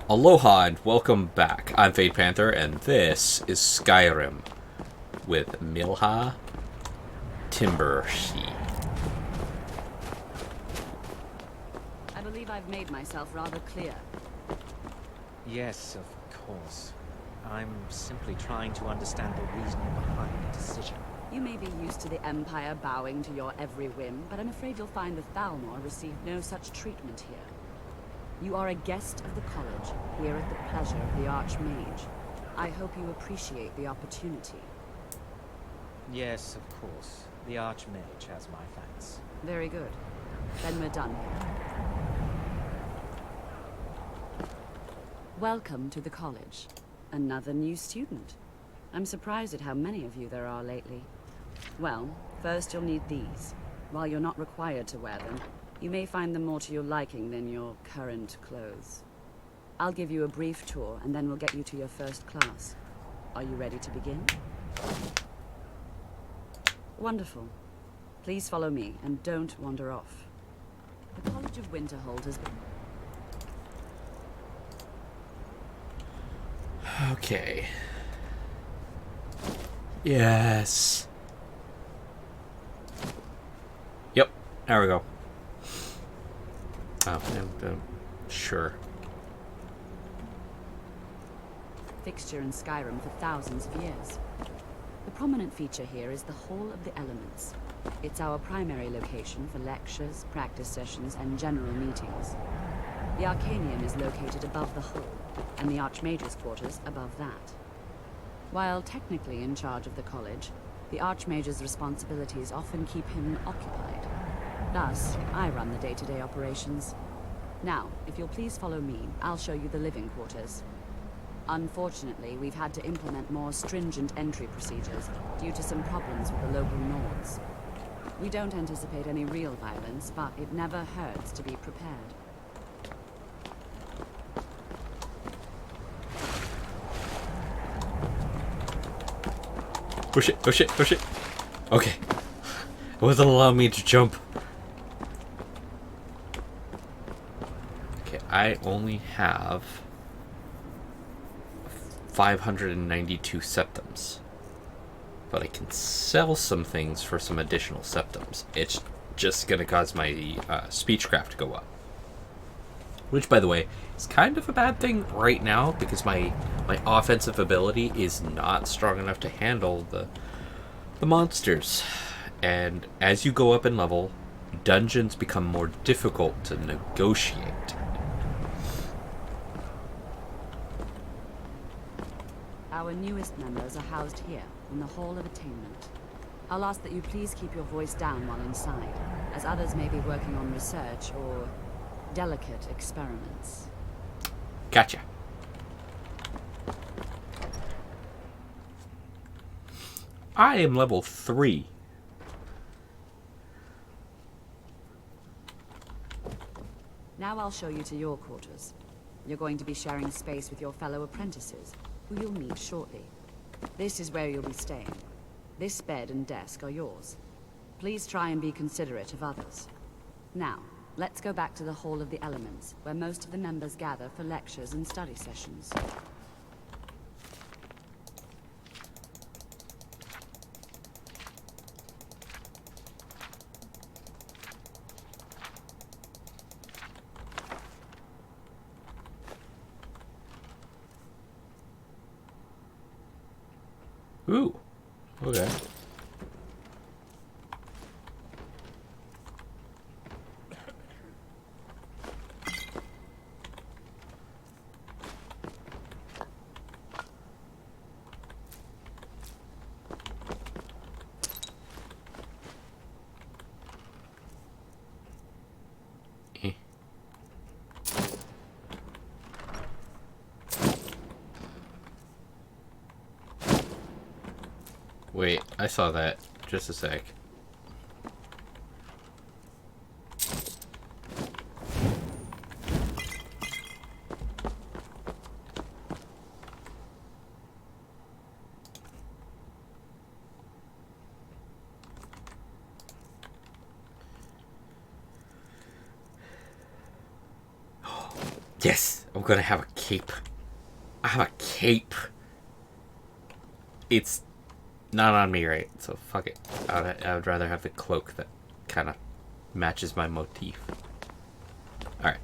Aloha and welcome back. I'm Panther, and this is Skyrim with Milha Timbershi. I believe I've made myself rather clear. Yes, of course. I'm simply trying to understand the reasoning behind the decision. You may be used to the Empire bowing to your every whim, but I'm afraid you'll find the Thalmor received no such treatment here. You are a guest of the college, here at the pleasure of the Archmage. I hope you appreciate the opportunity. Yes, of course. The Archmage has my thanks. Very good. Then we're done here. Welcome to the college. Another new student. I'm surprised at how many of you there are lately. Well, first you'll need these. While you're not required to wear them, you may find them more to your liking than your current clothes. I'll give you a brief tour, and then we'll get you to your first class. Are you ready to begin? Wonderful. Please follow me, and don't wander off. The College of Winterhold has been... Okay. Yes. Yep, there we go. Oh, sure. Fixture in Skyrim for thousands of years. The prominent feature here is the Hall of the Elements. It's our primary location for lectures, practice sessions, and general meetings. The Arcanium is located above the Hall, and the Archmage's quarters above that. While technically in charge of the college, the Archmage's responsibilities often keep him occupied. Thus, I run the day-to-day operations. Now, if you'll please follow me, I'll show you the living quarters. Unfortunately, we've had to implement more stringent entry procedures due to some problems with the local Nords. We don't anticipate any real violence, but it never hurts to be prepared. Push it, push it, push it. Okay. It wasn't allowing me to jump. Okay, I only have 592 septums. But I can sell some things for some additional septums. It's just gonna cause my speechcraft to go up. Which, by the way, is kind of a bad thing right now because my offensive ability is not strong enough to handle the monsters. And as you go up in level, dungeons become more difficult to negotiate. Our newest members are housed here, in the Hall of Attainment. I'll ask that you please keep your voice down while inside, as others may be working on research or delicate experiments. Gotcha. I am level 3. Now I'll show you to your quarters. You're going to be sharing space with your fellow apprentices, who you'll meet shortly. This is where you'll be staying. This bed and desk are yours. Please try and be considerate of others. Now, let's go back to the Hall of the Elements, where most of the members gather for lectures and study sessions. Ooh. Okay. Wait, I saw that. Just a sec. Yes, I'm gonna have a cape. I have a cape. It's not on me, right? So fuck it. I would rather have the cloak that kind of matches my motif. Alright,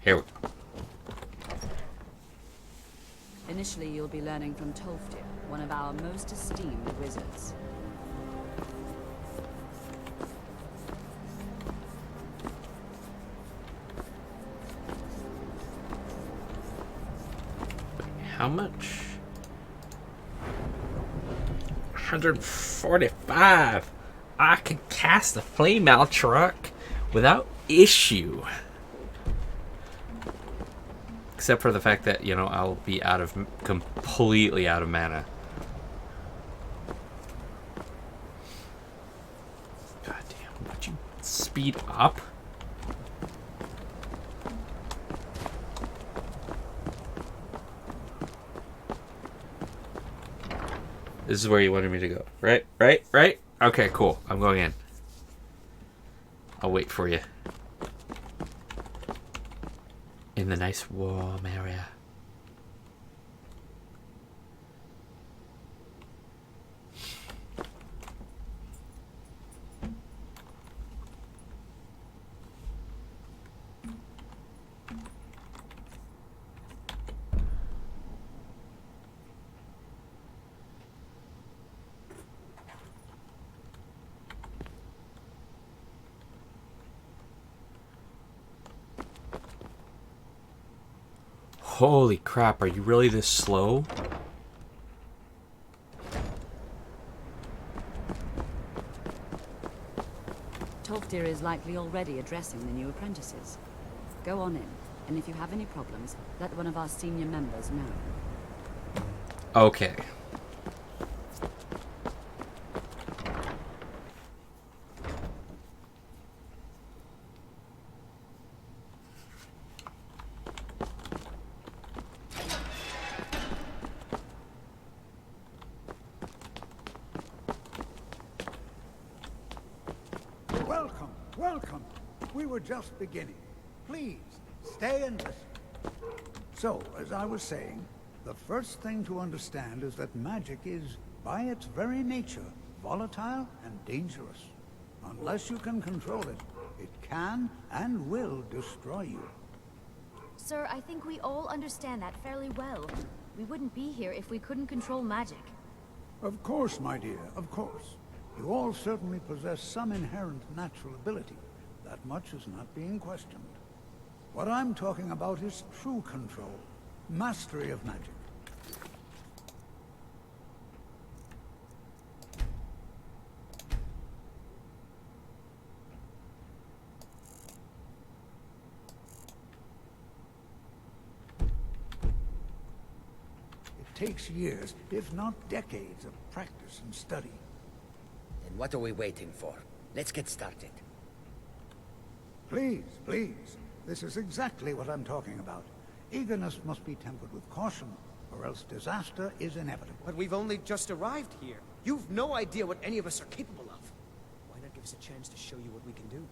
here we go. Initially, you'll be learning from Tolfdir, one of our most esteemed wizards. How much? 145. I can cast the flame out truck without issue. Except for the fact that, you know, I'll be completely out of mana. God damn, would you speed up? This is where you wanted me to go. Right? Okay, cool. I'm going in. I'll wait for you. In the nice warm area. Holy crap, are you really this slow? Tolfdir is likely already addressing the new apprentices. Go on in, and if you have any problems, let one of our senior members know. Okay. Welcome. We were just beginning. Please, stay and listen. So, as I was saying, the first thing to understand is that magic is, by its very nature, volatile and dangerous. Unless you can control it, it can and will destroy you. Sir, I think we all understand that fairly well. We wouldn't be here if we couldn't control magic. Of course, my dear, of course. You all certainly possess some inherent natural ability. That much is not being questioned. What I'm talking about is true control, mastery of magic. It takes years, if not decades, of practice and study. Then what are we waiting for? Let's get started. Please, please. This is exactly what I'm talking about. Eagerness must be tempered with caution, or else disaster is inevitable. But we've only just arrived here. You've no idea what any of us are capable of. Why not give us a chance to show you what we can do?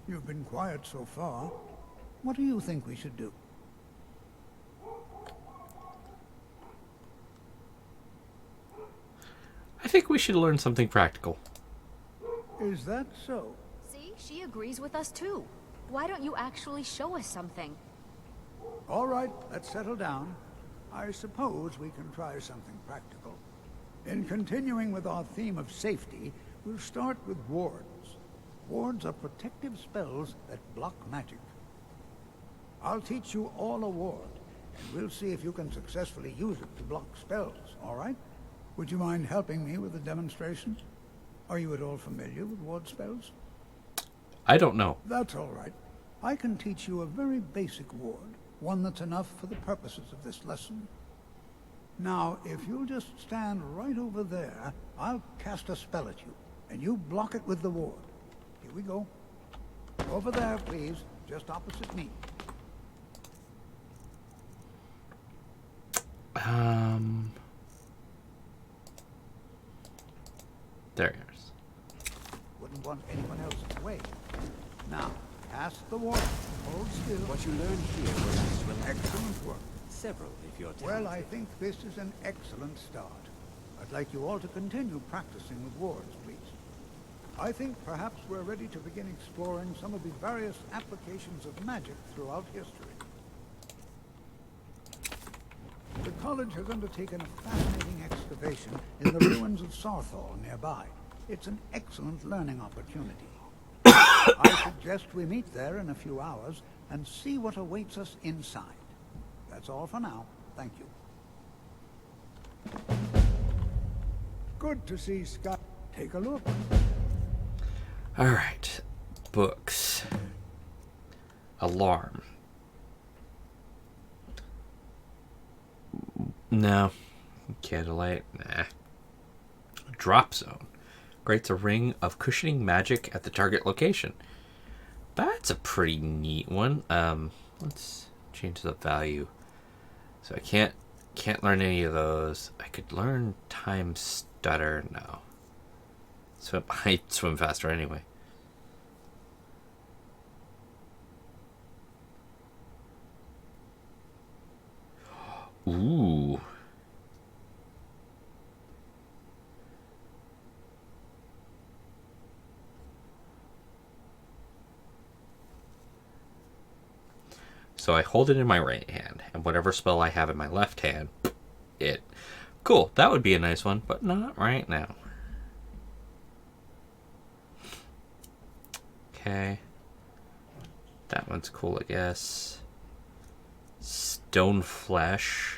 You've been quiet so far. What do you think we should do? I think we should learn something practical. Is that so? See, she agrees with us too. Why don't you actually show us something? All right, let's settle down. I suppose we can try something practical. In continuing with our theme of safety, we'll start with wards. Wards are protective spells that block magic. I'll teach you all a ward, and we'll see if you can successfully use it to block spells, all right? Would you mind helping me with the demonstration? Are you at all familiar with ward spells? I don't know. That's all right. I can teach you a very basic ward, one that's enough for the purposes of this lesson. Now, if you'll just stand right over there, I'll cast a spell at you, and you block it with the ward. Here we go. Over there, please, just opposite me. There he is. Wouldn't want anyone else in the way. Now, cast the water. Hold still. What you learned here will Excellent work. several if you're talented. Well, I think this is an excellent start. I'd like you all to continue practicing with wards, please. I think perhaps we're ready to begin exploring some of the various applications of magic throughout history. The college has undertaken a fascinating excavation in the ruins of Sarthal nearby. It's an excellent learning opportunity. I suggest we meet there in a few hours and see what awaits us inside. That's all for now. Thank you. Good to see Scott. Take a look. Alright. Books. Alarm. No. Candlelight. Nah. Drop zone. Creates a ring of cushioning magic at the target location. That's a pretty neat one. Let's change the value. So I can't learn any of those. I could learn time stutter. No. I swim faster anyway. Ooh. So I hold it in my right hand, and whatever spell I have in my left hand, it... Cool, that would be a nice one, but not right now. Okay. That one's cool, I guess. Stone flesh.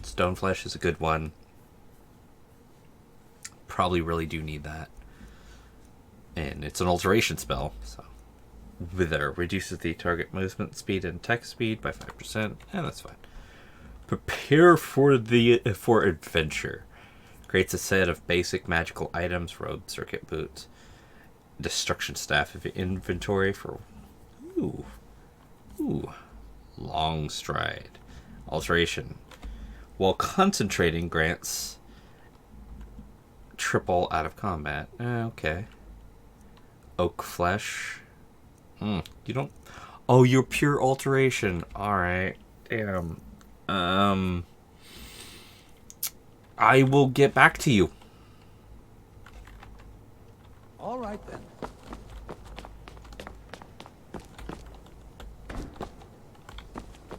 Stone flesh is a good one. Probably really do need that. And it's an alteration spell, so Wither reduces the target movement speed and attack speed by 5%, and that's fine. Prepare for adventure. Creates a set of basic magical items, robe, circuit boots, destruction staff of inventory for long stride. Alteration. While concentrating grants triple out of combat. Okay. Oak flesh. You don't... Oh, you're pure alteration. Alright. Damn. I will get back to you. All right, then.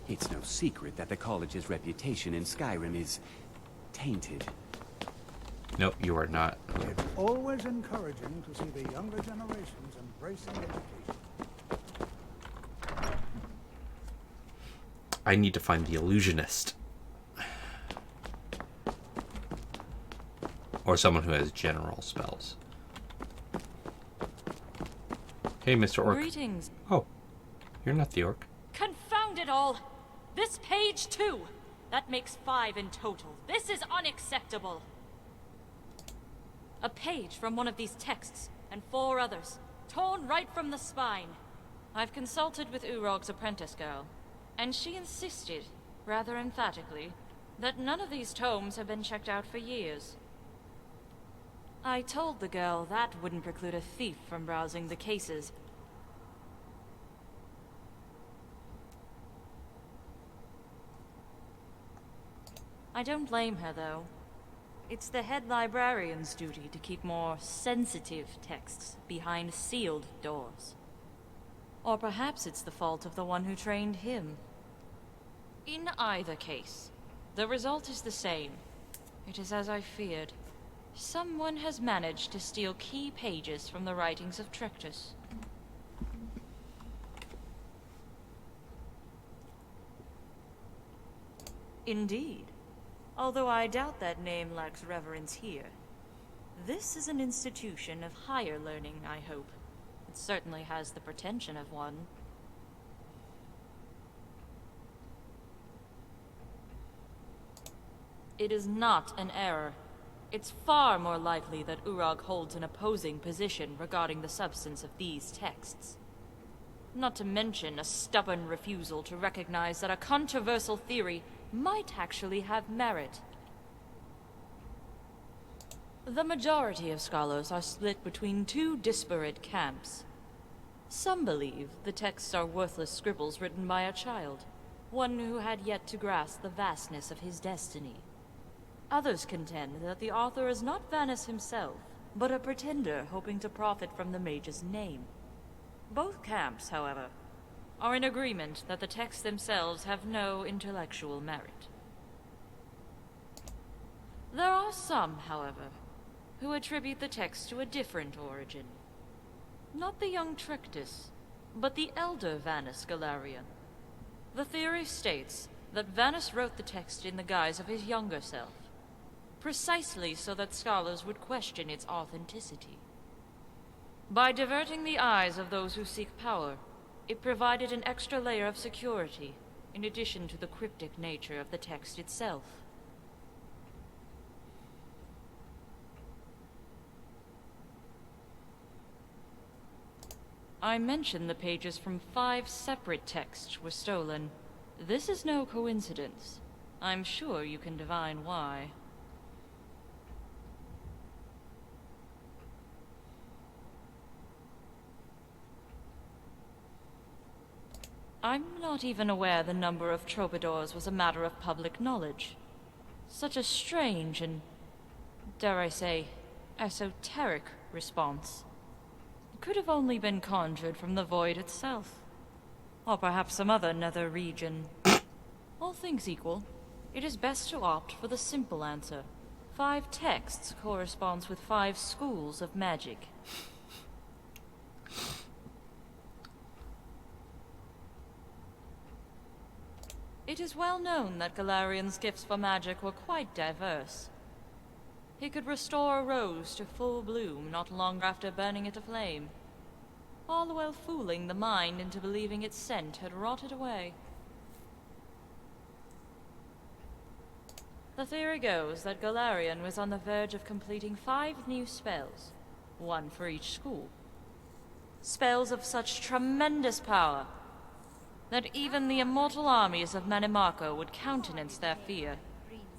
It's no secret that the college's reputation in Skyrim is tainted. Nope, you are not. It's always encouraging to see the younger generations embracing education. I need to find the illusionist. Or someone who has general spells. Hey, Mr. Orc. Greetings. Oh, you're not the orc. Confound it all! This page too! That makes 5 in total. This is unacceptable! A page from one of these texts, and 4 others, torn right from the spine. I've consulted with Urog's apprentice girl, and she insisted, rather emphatically, that none of these tomes have been checked out for years. I told the girl that wouldn't preclude a thief from browsing the cases. I don't blame her, though. It's the head librarian's duty to keep more sensitive texts behind sealed doors. Or perhaps it's the fault of the one who trained him. In either case, the result is the same. It is as I feared. Someone has managed to steal key pages from the writings of Trectus. Indeed. Although I doubt that name lacks reverence here. This is an institution of higher learning, I hope. It certainly has the pretension of one. It is not an error. It's far more likely that Urog holds an opposing position regarding the substance of these texts. Not to mention a stubborn refusal to recognize that a controversial theory might actually have merit. The majority of scholars are split between two disparate camps. Some believe the texts are worthless scribbles written by a child, one who had yet to grasp the vastness of his destiny. Others contend that the author is not Vanus himself, but a pretender hoping to profit from the mage's name. Both camps, however, are in agreement that the texts themselves have no intellectual merit. There are some, however, who attribute the text to a different origin. Not the young Trictus, but the elder Vanus Galarian. The theory states that Vanus wrote the text in the guise of his younger self, precisely so that scholars would question its authenticity. By diverting the eyes of those who seek power, it provided an extra layer of security, in addition to the cryptic nature of the text itself. I mentioned the pages from 5 separate texts were stolen. This is no coincidence. I'm sure you can divine why. I'm not even aware the number of troubadours was a matter of public knowledge. Such a strange and, dare I say, esoteric response. It could have only been conjured from the void itself. Or perhaps some other nether region. All things equal, it is best to opt for the simple answer. 5 texts corresponds with 5 schools of magic. It is well known that Galarian's gifts for magic were quite diverse. He could restore a rose to full bloom not long after burning it aflame, all the while fooling the mind into believing its scent had rotted away. The theory goes that Galarian was on the verge of completing 5 new spells, 1 for each school. Spells of such tremendous power that even the immortal armies of Manimarco would countenance their fear.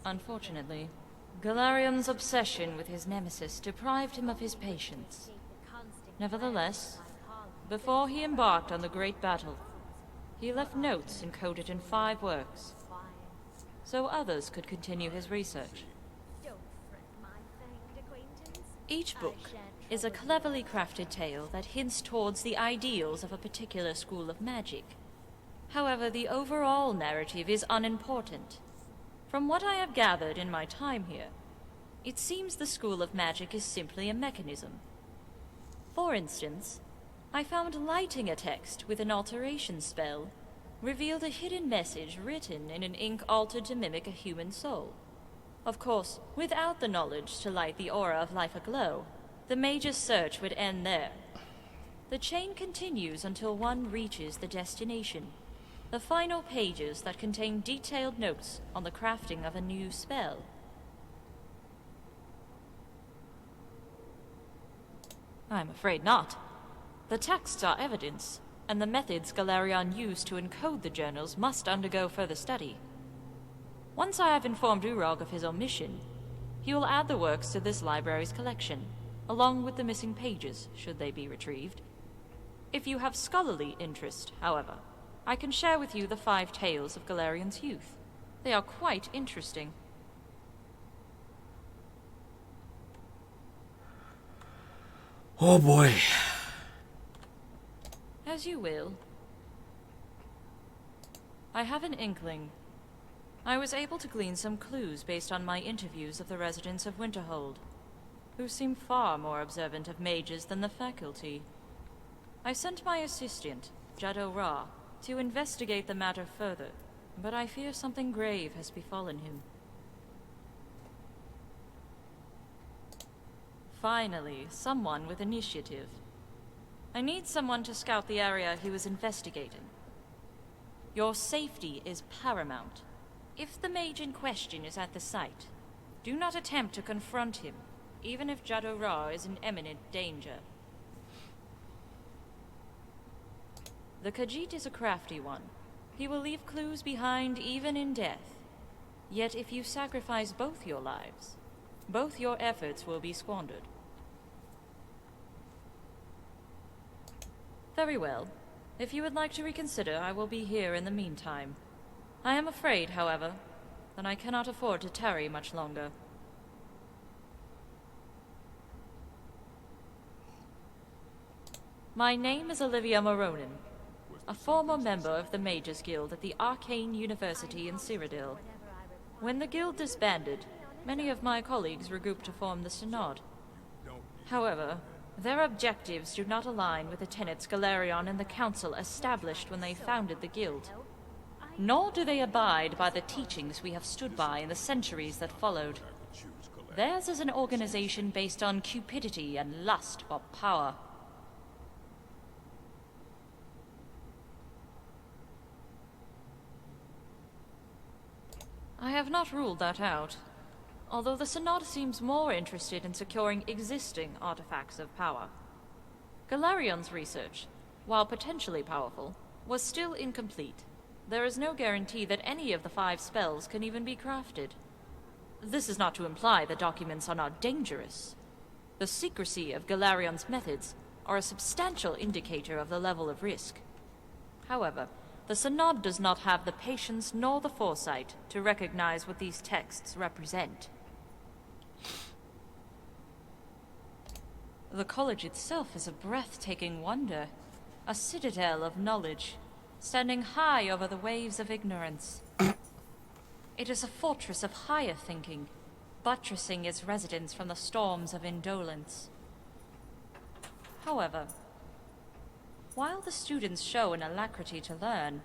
Unfortunately, Galarian's obsession with his nemesis deprived him of his patience. Nevertheless, before he embarked on the great battle, he left notes encoded in 5 works, so others could continue his research. Each book is a cleverly crafted tale that hints towards the ideals of a particular school of magic. However, the overall narrative is unimportant. From what I have gathered in my time here, it seems the school of magic is simply a mechanism. For instance, I found lighting a text with an alteration spell revealed a hidden message written in an ink altered to mimic a human soul. Of course, without the knowledge to light the aura of life aglow, the mage's search would end there. The chain continues until one reaches the destination. The final pages that contain detailed notes on the crafting of a new spell. I'm afraid not. The texts are evidence, and the methods Galarian used to encode the journals must undergo further study. Once I have informed Urog of his omission, he will add the works to this library's collection, along with the missing pages, should they be retrieved. If you have scholarly interest, however, I can share with you the 5 tales of Galarian's youth. They are quite interesting. Oh boy. As you will. I have an inkling. I was able to glean some clues based on my interviews of the residents of Winterhold, who seem far more observant of mages than the faculty. I sent my assistant, Jado Ra, to investigate the matter further, but I fear something grave has befallen him. Finally, someone with initiative. I need someone to scout the area he was investigating. Your safety is paramount. If the mage in question is at the site, do not attempt to confront him, even if Jado Ra is in imminent danger. The Khajiit is a crafty one. He will leave clues behind even in death. Yet if you sacrifice both your lives, both your efforts will be squandered. Very well. If you would like to reconsider, I will be here in the meantime. I am afraid, however, that I cannot afford to tarry much longer. My name is Olivia Moronin, a former member of the Mages Guild at the Arcane University in Cyrodiil. When the guild disbanded, many of my colleagues regrouped to form the Synod. However, their objectives do not align with the tenets Galarion and the Council established when they founded the guild. Nor do they abide by the teachings we have stood by in the centuries that followed. Theirs is an organization based on cupidity and lust for power. I have not ruled that out, although the Synod seems more interested in securing existing artifacts of power. Galarion's research, while potentially powerful, was still incomplete. There is no guarantee that any of the 5 spells can even be crafted. This is not to imply the documents are not dangerous. The secrecy of Galarion's methods are a substantial indicator of the level of risk. However, the Synod does not have the patience nor the foresight to recognize what these texts represent. The college itself is a breathtaking wonder, a citadel of knowledge, standing high over the waves of ignorance. It is a fortress of higher thinking, buttressing its residents from the storms of indolence. However, while the students show an alacrity to learn,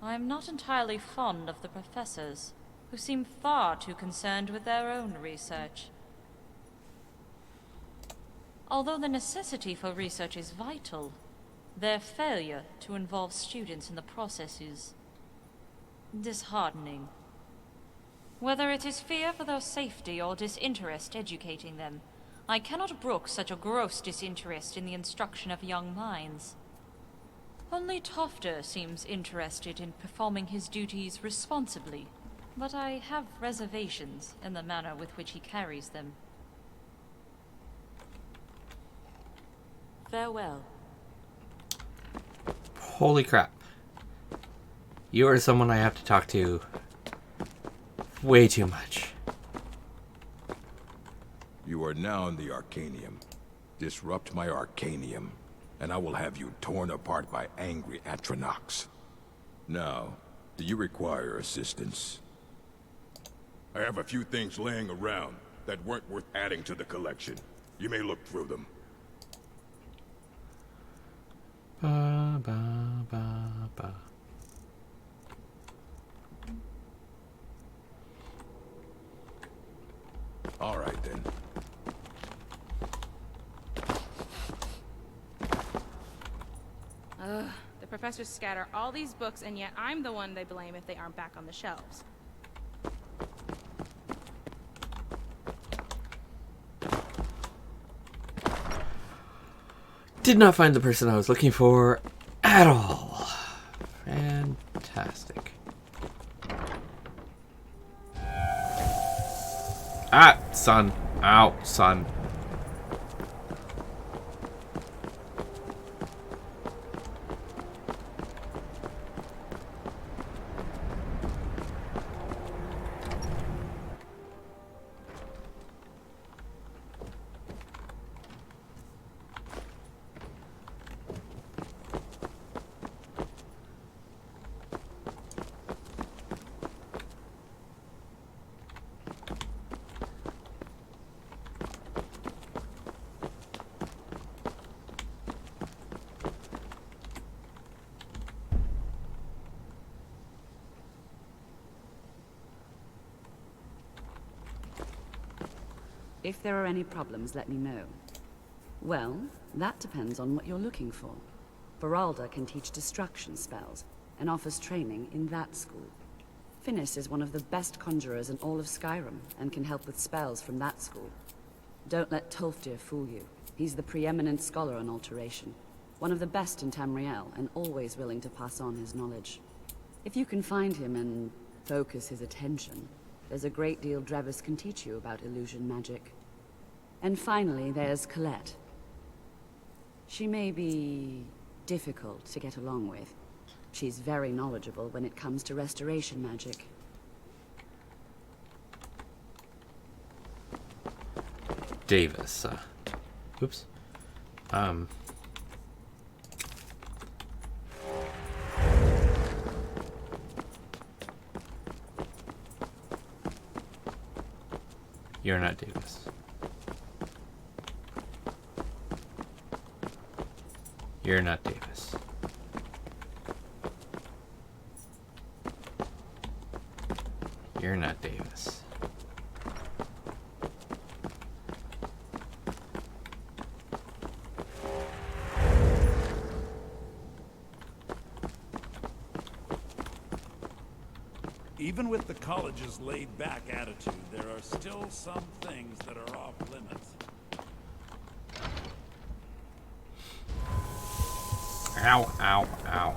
I am not entirely fond of the professors, who seem far too concerned with their own research. Although the necessity for research is vital, their failure to involve students in the process is disheartening. Whether it is fear for their safety or disinterest educating them, I cannot brook such a gross disinterest in the instruction of young minds. Only Tofter seems interested in performing his duties responsibly, but I have reservations in the manner with which he carries them. Farewell. Holy crap. You are someone I have to talk to way too much. You are now in the Arcanium. Disrupt my Arcanium, and I will have you torn apart by angry Atronachs. Now, do you require assistance? I have a few things laying around that weren't worth adding to the collection. You may look through them. Ba, ba, ba, ba. All right, then. The professors scatter all these books, and yet I'm the one they blame if they aren't back on the shelves. Did not find the person I was looking for at all. Fantastic. Ah, son. Ow, son. If there are any problems, let me know. Well, that depends on what you're looking for. Beralda can teach destruction spells, and offers training in that school. Finis is one of the best conjurers in all of Skyrim, and can help with spells from that school. Don't let Tolfdir fool you. He's the preeminent scholar on alteration. One of the best in Tamriel, and always willing to pass on his knowledge. If you can find him and focus his attention, there's a great deal Drevis can teach you about illusion magic. And finally, there's Colette. She may be difficult to get along with. She's very knowledgeable when it comes to restoration magic. Davis. Oops. You're not Davis. You're not Davis. You're not Davis. Even with the college's laid-back attitude, there are still some things that are off limits. Ow, ow, ow.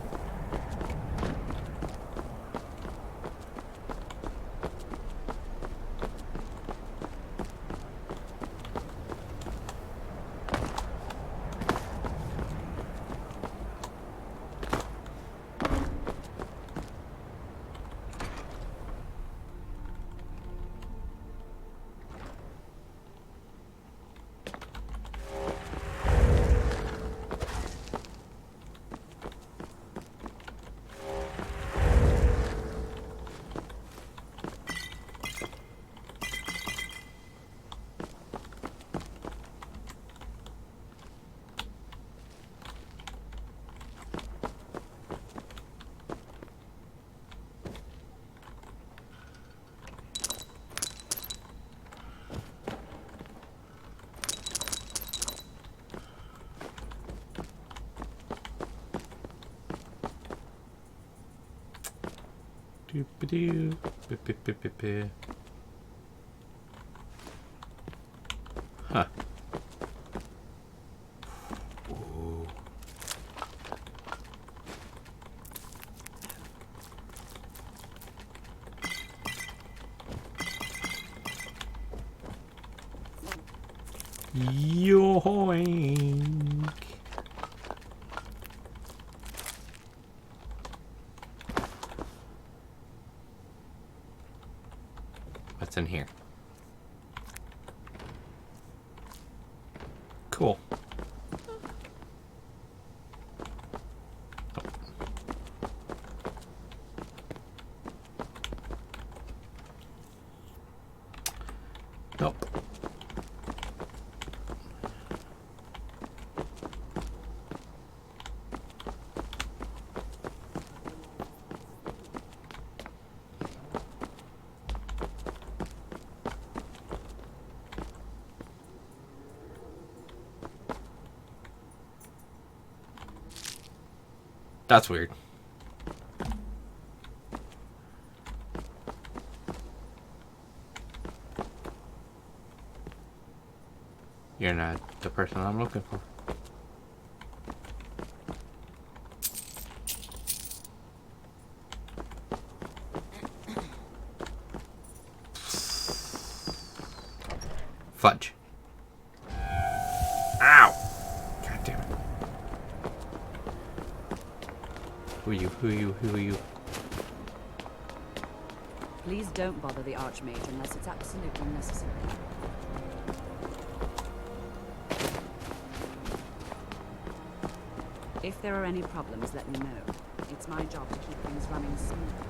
Doop-a-doo. Bip-bip-bip-bip-bip. Huh. Ooh. Yoink. What's in here? Cool. Nope. That's weird. You're not the person I'm looking for. Fudge. Ow! God damn it. Who are you? Who are you? Who are you? Please don't bother the Archmage unless it's absolutely necessary. If there are any problems, let me know. It's my job to keep things running smoothly.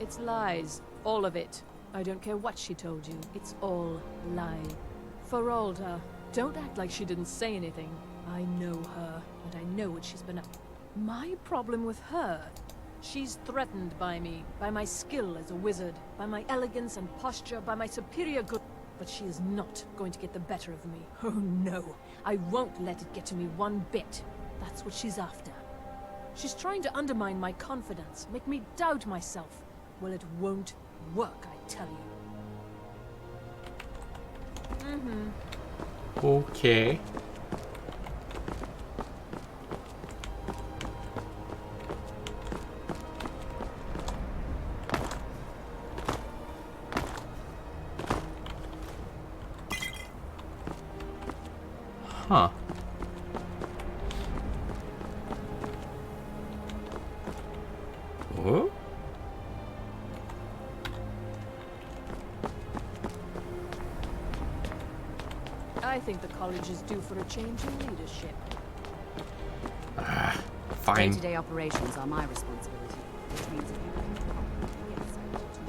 It's lies. All of it. I don't care what she told you. It's all lie. Feralda, don't act like she didn't say anything. I know her, and I know what she's been up. My problem with her? She's threatened by me, by my skill as a wizard, by my elegance and posture, by my superior good. But she is not going to get the better of me. Oh no, I won't let it get to me one bit. That's what she's after. She's trying to undermine my confidence, make me doubt myself. Well, it won't work, I tell you. Okay. Huh. Whoa. I think the college is due for a change in leadership. Fine. Day-to-day operations are my responsibility, which means if you can properly get sent to me.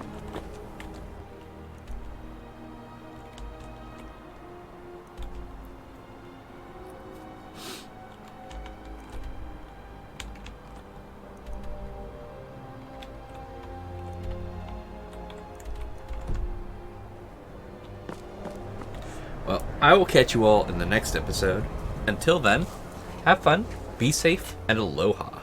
Well, I will catch you all in the next episode. Until then, have fun, be safe, and aloha.